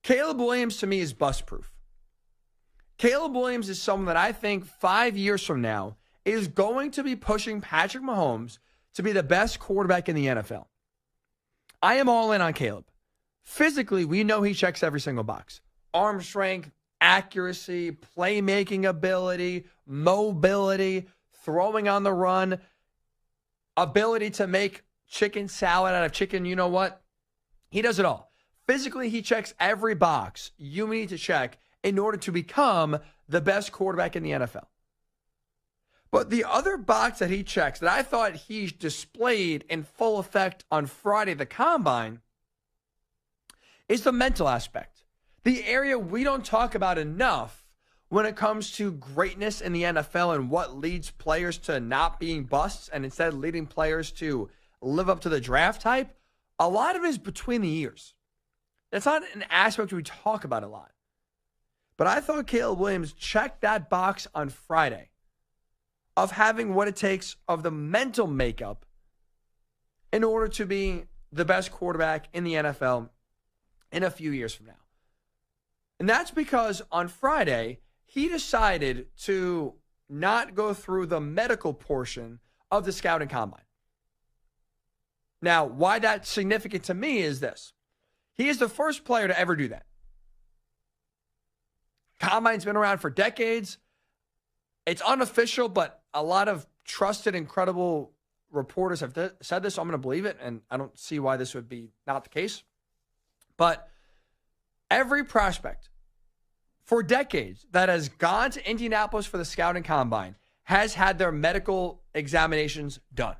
Caleb Williams, to me, is bust-proof. Caleb Williams is someone that I think 5 years from now is going to be pushing Patrick Mahomes to be the best quarterback in the NFL. I am all in on Caleb. Physically, we know he checks every single box. Arm strength, accuracy, playmaking ability, mobility, throwing on the run, ability to make chicken salad out of chicken, you know what? He does it all. Physically, he checks every box you need to check in order to become the best quarterback in the NFL. But the other box that he checks that I thought he displayed in full effect on Friday at the Combine is the mental aspect. The area we don't talk about enough when it comes to greatness in the NFL and what leads players to not being busts and instead leading players to live up to the draft type. A lot of it is between the ears. That's not an aspect we talk about a lot. But I thought Caleb Williams checked that box on Friday of having what it takes of the mental makeup in order to be the best quarterback in the NFL in a few years from now. And that's because on Friday, he decided to not go through the medical portion of the scouting combine. Now, why that's significant to me is this. He is the first player to ever do that. Combine's been around for decades. It's unofficial, but a lot of trusted and credible reporters have said this, so I'm going to believe it, and I don't see why this would be not the case. But every prospect for decades that has gone to Indianapolis for the scouting combine has had their medical examinations done.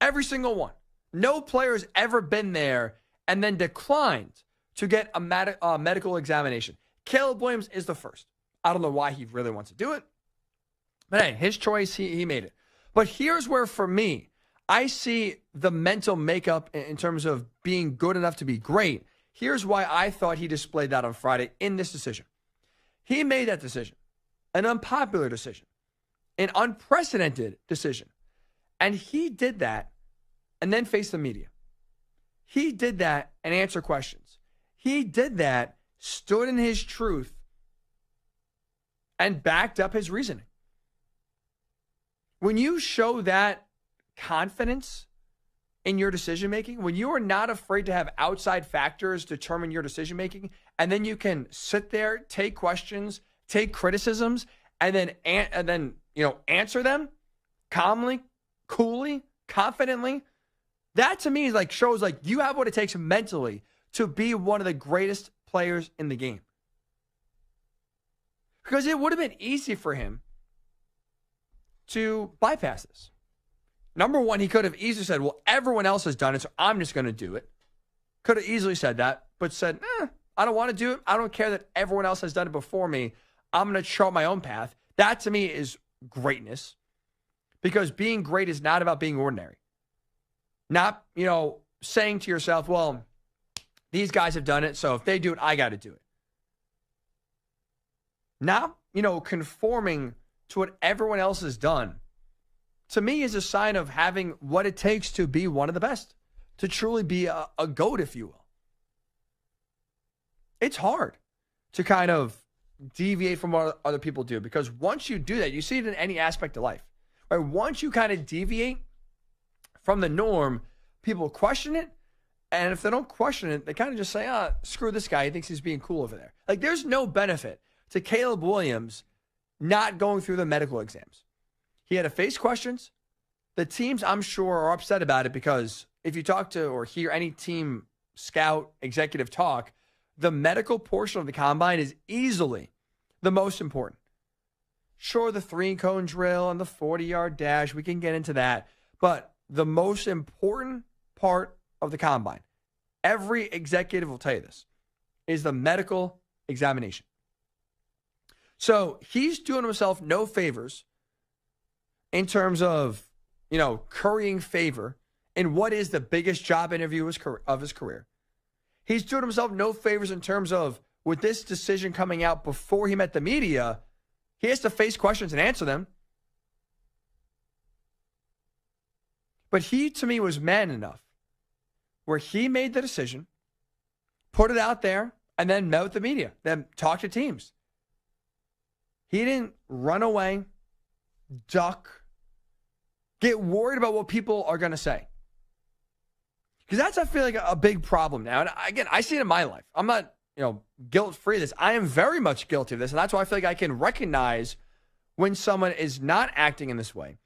Every single one. No player has ever been there and then declined to get a medical examination. Caleb Williams is the first. I don't know why he really wants to do it. But hey, his choice, he made it. But here's where, for me, I see the mental makeup in terms of being good enough to be great. Here's why I thought he displayed that on Friday in this decision. He made that decision, an unpopular decision, an unprecedented decision. And he did that and then faced the media. He did that and answered questions. He did that, stood in his truth, and backed up his reasoning. When you show that confidence in your decision-making, when you are not afraid to have outside factors determine your decision-making, and then you can sit there, take questions, take criticisms, and then answer them calmly, coolly, confidently, that to me is shows you have what it takes mentally to be one of the greatest players in the game. Because it would have been easy for him to bypass this. Number one, he could have easily said, well, everyone else has done it, so I'm just going to do it. Could have easily said that, but said, I don't want to do it. I don't care that everyone else has done it before me. I'm going to chart my own path. That, to me, is greatness. Because being great is not about being ordinary. Not, saying to yourself, well, these guys have done it, so if they do it, I got to do it. Not, conforming to what everyone else has done, to me, is a sign of having what it takes to be one of the best, to truly be a GOAT, if you will. It's hard to kind of deviate from what other people do, because once you do that, you see it in any aspect of life. Right? Once you kind of deviate from the norm, people question it, and if they don't question it, they kind of just say, screw this guy, he thinks he's being cool over there. There's no benefit to Caleb Williams not going through the medical exams. He had to face questions. The teams, I'm sure, are upset about it because if you talk to or hear any team scout executive talk, the medical portion of the combine is easily the most important. Sure, the 3-cone drill and the 40-yard dash, we can get into that. But the most important part of the combine, every executive will tell you this, is the medical examination. So he's doing himself no favors in terms of, currying favor in what is the biggest job interview of his career. He's doing himself no favors in terms of, with this decision coming out before he met the media, he has to face questions and answer them. But he, to me, was man enough where he made the decision, put it out there and then met with the media, then talked to teams. He didn't run away, duck, get worried about what people are going to say. Because that's, I feel like, a big problem now. And again, I see it in my life. I'm not, guilt-free of this. I am very much guilty of this. And that's why I feel like I can recognize when someone is not acting in this way.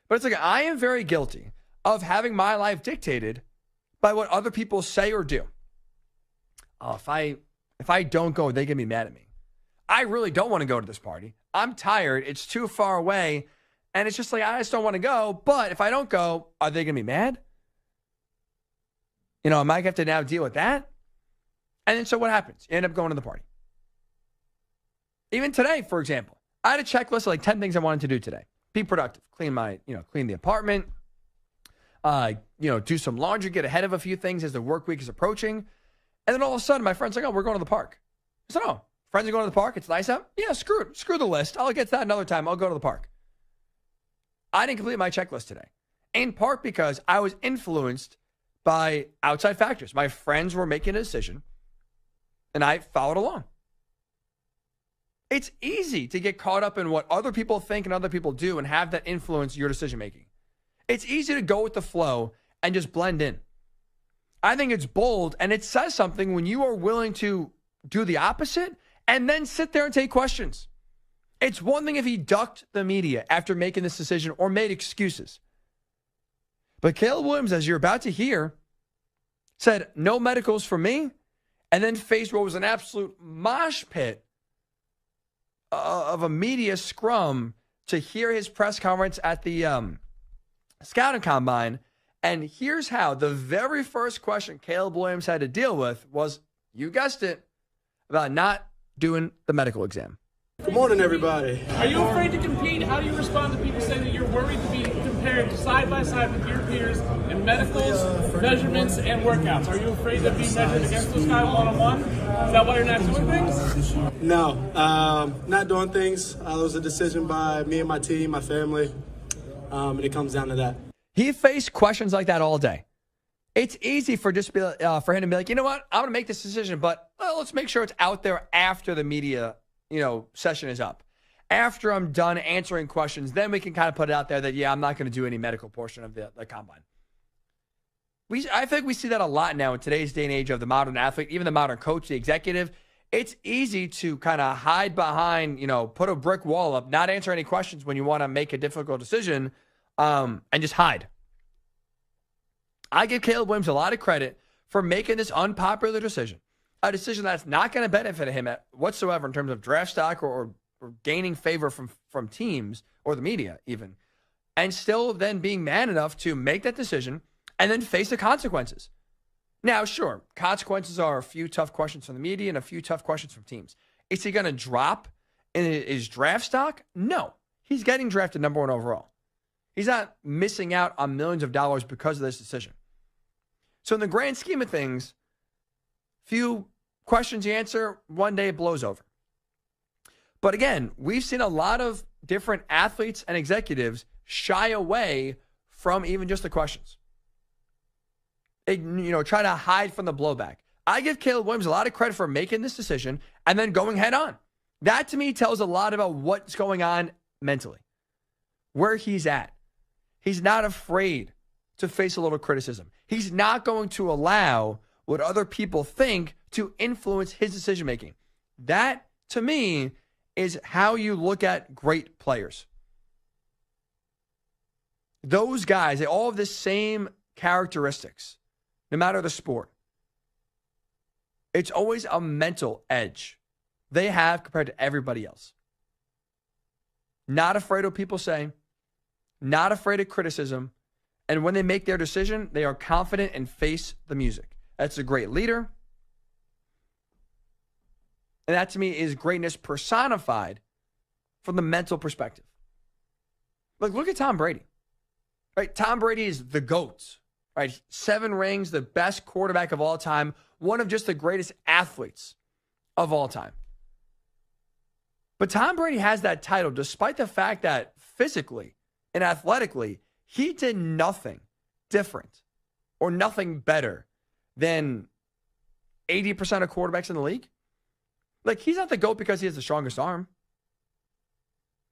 But it's like, I am very guilty of having my life dictated by what other people say or do. Oh, if I don't go, they're going to be mad at me. I really don't want to go to this party. I'm tired. It's too far away. And it's just like, I just don't want to go. But if I don't go, are they going to be mad? I might have to now deal with that. And then so what happens? You end up going to the party. Even today, for example, I had a checklist of like 10 things I wanted to do today. Be productive. Clean the apartment. Do some laundry, get ahead of a few things as the work week is approaching. And then all of a sudden, my friend's like, oh, we're going to the park. I said, oh, friends are going to the park. It's nice out. Yeah, screw it. Screw the list. I'll get to that another time. I'll go to the park. I didn't complete my checklist today. In part because I was influenced by outside factors. My friends were making a decision, and I followed along. It's easy to get caught up in what other people think and other people do and have that influence your decision-making. It's easy to go with the flow and just blend in. I think it's bold, and it says something when you are willing to do the opposite and then sit there and take questions. It's one thing if he ducked the media after making this decision or made excuses. But Caleb Williams, as you're about to hear, said no medicals for me, and then faced what was an absolute mosh pit of a media scrum to hear his press conference at the scouting combine. And here's how. The very first question Caleb Williams had to deal with was, you guessed it, about not doing the medical exam. Good morning, everybody. Are you afraid to compete? How do you respond to people saying that you're worried to be compared side by side with your peers in medicals, measurements, and workouts? Are you afraid to be measured against those guys one-on-one? Is that why you're not doing things? No, not doing things. It was a decision by me and my team, my family, and it comes down to that. He faced questions like that all day. It's easy for him to be like, you know what? I'm going to make this decision, but let's make sure it's out there after the media session is up. After I'm done answering questions, then we can kind of put it out there that, yeah, I'm not going to do any medical portion of the combine. I think we see that a lot now in today's day and age of the modern athlete, even the modern coach, the executive. It's easy to kind of hide behind, put a brick wall up, not answer any questions when you want to make a difficult decision, and just hide. I give Caleb Williams a lot of credit for making this unpopular decision. A decision that's not going to benefit him whatsoever in terms of draft stock or gaining favor from teams or the media even, and still then being man enough to make that decision and then face the consequences. Now, sure, consequences are a few tough questions from the media and a few tough questions from teams. Is he going to drop in his draft stock? No. He's getting drafted number 1 overall. He's not missing out on millions of dollars because of this decision. So in the grand scheme of things, few questions you answer, one day it blows over. But again, we've seen a lot of different athletes and executives shy away from even just the questions. Try to hide from the blowback. I give Caleb Williams a lot of credit for making this decision and then going head on. That to me tells a lot about what's going on mentally, where he's at. He's not afraid to face a little criticism. He's not going to allow what other people think to influence his decision-making. That, to me, is how you look at great players. Those guys, they all have the same characteristics, no matter the sport. It's always a mental edge they have compared to everybody else. Not afraid of what people say, not afraid of criticism, and when they make their decision, they are confident and face the music. That's a great leader. And that, to me, is greatness personified from the mental perspective. Look at Tom Brady. Right? Tom Brady is the GOAT. Right? 7 rings, the best quarterback of all time, one of just the greatest athletes of all time. But Tom Brady has that title despite the fact that physically and athletically, he did nothing different or nothing better than 80% of quarterbacks in the league. Like, he's not the GOAT because he has the strongest arm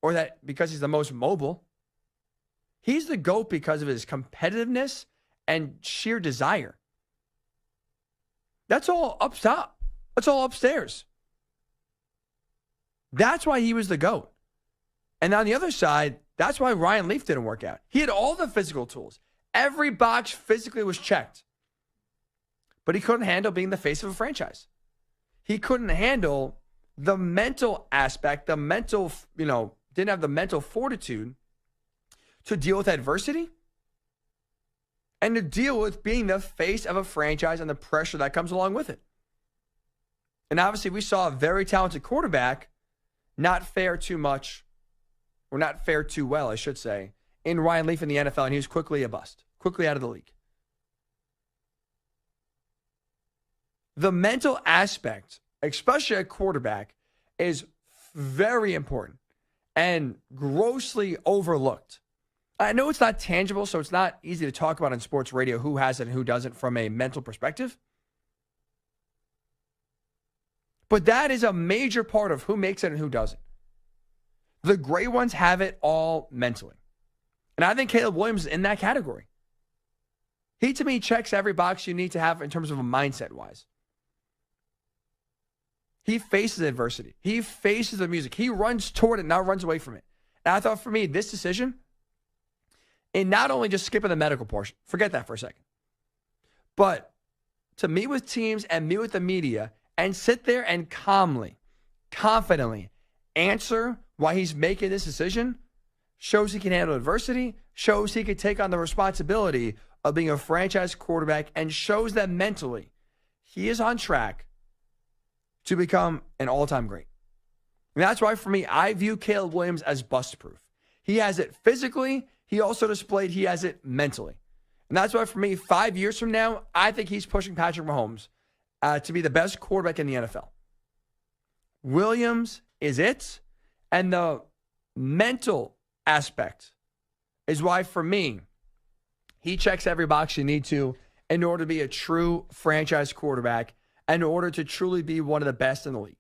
or that because he's the most mobile. He's the GOAT because of his competitiveness and sheer desire. That's all up top. That's all upstairs. That's why he was the GOAT. And on the other side, that's why Ryan Leaf didn't work out. He had all the physical tools. Every box physically was checked. But he couldn't handle being the face of a franchise. He couldn't handle the mental aspect, the mental, didn't have the mental fortitude to deal with adversity and to deal with being the face of a franchise and the pressure that comes along with it. And obviously, we saw a very talented quarterback not fare too much, or not fare too well, I should say, in Ryan Leaf in the NFL, and he was quickly a bust, quickly out of the league. The mental aspect, especially at quarterback, is very important and grossly overlooked. I know it's not tangible, so it's not easy to talk about on sports radio who has it and who doesn't from a mental perspective. But that is a major part of who makes it and who doesn't. The great ones have it all mentally. And I think Caleb Williams is in that category. He, to me, checks every box you need to have in terms of a mindset-wise. He faces adversity. He faces the music. He runs toward it, not runs away from it. And I thought for me, this decision, in not only just skipping the medical portion, forget that for a second, but to meet with teams and meet with the media and sit there and calmly, confidently answer why he's making this decision shows he can handle adversity, shows he can take on the responsibility of being a franchise quarterback, and shows that mentally he is on track to become an all-time great. And that's why, for me, I view Caleb Williams as bust-proof. He has it physically. He also displayed he has it mentally. And that's why, for me, 5 years from now, I think he's pushing Patrick Mahomes to be the best quarterback in the NFL. Williams is it. And the mental aspect is why, for me, he checks every box you need to in order to be a true franchise quarterback, in order to truly be one of the best in the league.